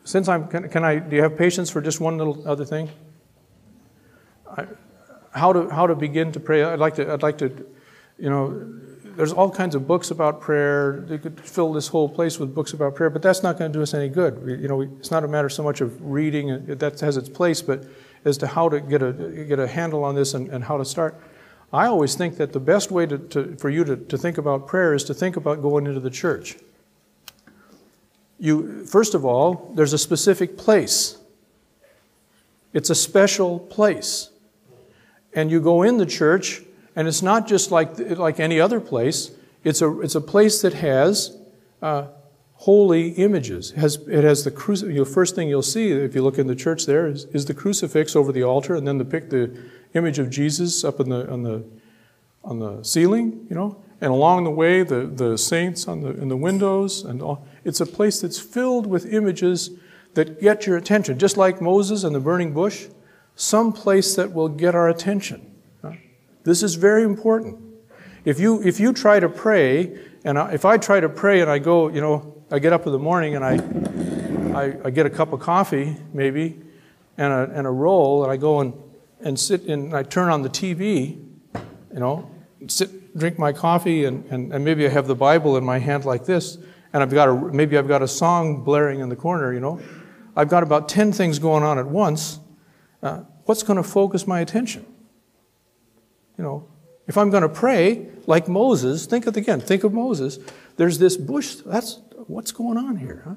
since do you have patience for just one little other thing? How to begin to pray? I'd like to, there's all kinds of books about prayer. You could fill this whole place with books about prayer, but that's not going to do us any good. It's not a matter so much of reading, that has its place, but as to how to get a handle on this and how to start. I always think that the best way for you to think about prayer is to think about going into the church. First of all, there's a specific place. It's a special place. And you go in the church, and it's not just like any other place. It's a place that has holy images. It has the crucifix. First thing you'll see if you look in the church there is the crucifix over the altar, and then the image of Jesus up on the ceiling, and along the way the saints in the windows and all. It's a place that's filled with images that get your attention, just like Moses and the burning bush. Some place that will get our attention. This is very important. If you try to pray, and if I try to pray and I go, I get up in the morning and I get a cup of coffee maybe and a roll, and I go and sit and I turn on the TV, drink my coffee and maybe I have the Bible in my hand like this, and maybe I've got a song blaring in the corner. I've got about 10 things going on at once. What's going to focus my attention? If I'm going to pray like Moses, think of Moses. There's this bush. That's what's going on here. Huh?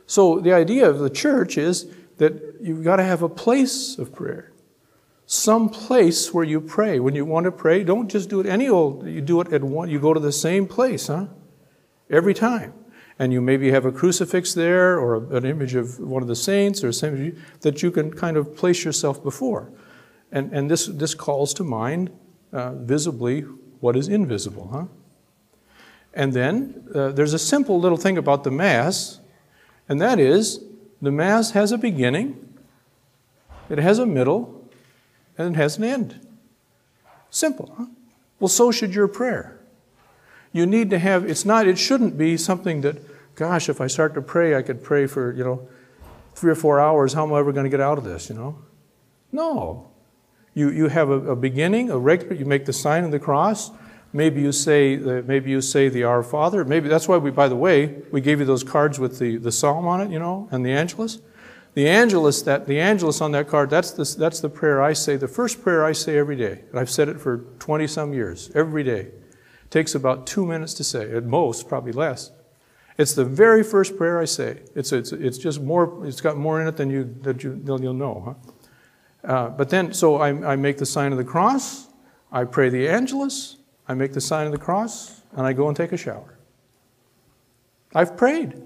So the idea of the church is that you've got to have a place of prayer. Some place where you pray. When you want to pray, don't just do it any old. You do it at one. You go to the same place, every time. And you maybe have a crucifix there or an image of one of the saints or something that you can kind of place yourself before. And this calls to mind visibly what is invisible. And then there's a simple little thing about the Mass, and that is the Mass has a beginning, it has a middle, and it has an end. Simple. Well, so should your prayer. You need to have, it shouldn't be something that, gosh, if I start to pray, I could pray for, 3 or 4 hours. How am I ever going to get out of this, No. You have a beginning, you make the sign of the cross. Maybe you say the Our Father. Maybe that's why by the way, we gave you those cards with the psalm on it, and the Angelus. The Angelus on that card, that's the prayer I say, the first prayer I say every day. And I've said it for 20-some years, every day. It takes about 2 minutes to say, at most, probably less. It's the very first prayer I say. It's just more. It's got more in it than you'll know. But then, so I make the sign of the cross. I pray the Angelus. I make the sign of the cross, and I go and take a shower. I've prayed.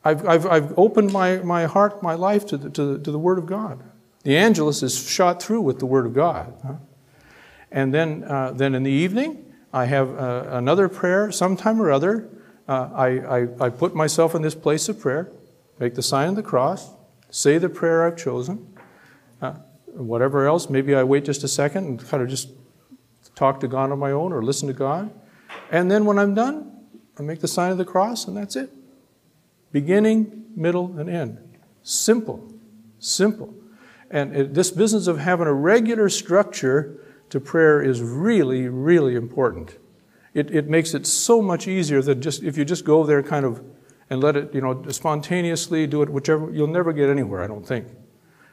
I've opened my heart, my life to the Word of God. The Angelus is shot through with the Word of God. And then in the evening, I have another prayer, sometime or other. I put myself in this place of prayer, make the sign of the cross, say the prayer I've chosen. Whatever else, maybe I wait just a second and kind of just talk to God on my own or listen to God. And then when I'm done, I make the sign of the cross, and that's it. Beginning, middle, and end. Simple. And this business of having a regular structure to prayer is really, really important. It makes it so much easier than if you just go there kind of and let it, spontaneously do it, whichever, you'll never get anywhere, I don't think.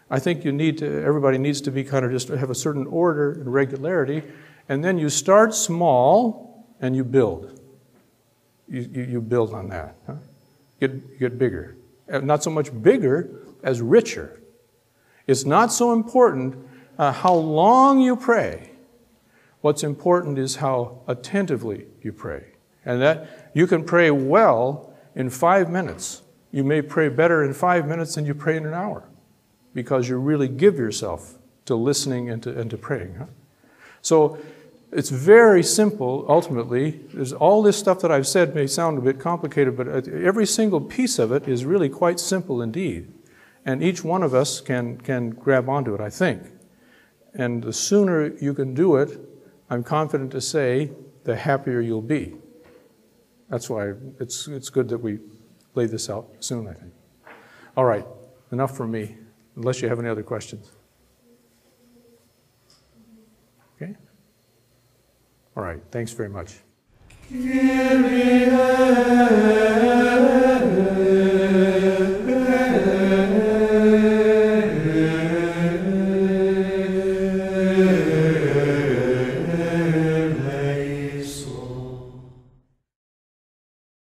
I think everybody needs to be kind of just have a certain order and regularity, and then you start small and you build. You build on that. Huh? Get bigger. Not so much bigger as richer. It's not so important how long you pray. What's important is how attentively you pray. And that you can pray well in 5 minutes. You may pray better in 5 minutes than you pray in an hour, because you really give yourself to listening and to praying. Huh? So it's very simple, ultimately. There's all this stuff that I've said may sound a bit complicated, but every single piece of it is really quite simple indeed. And each one of us can grab onto it, I think. And the sooner you can do it, I'm confident to say, the happier you'll be. That's why it's good that we lay this out soon, I think. All right, enough from me, unless you have any other questions. Okay? All right, thanks very much. Cary.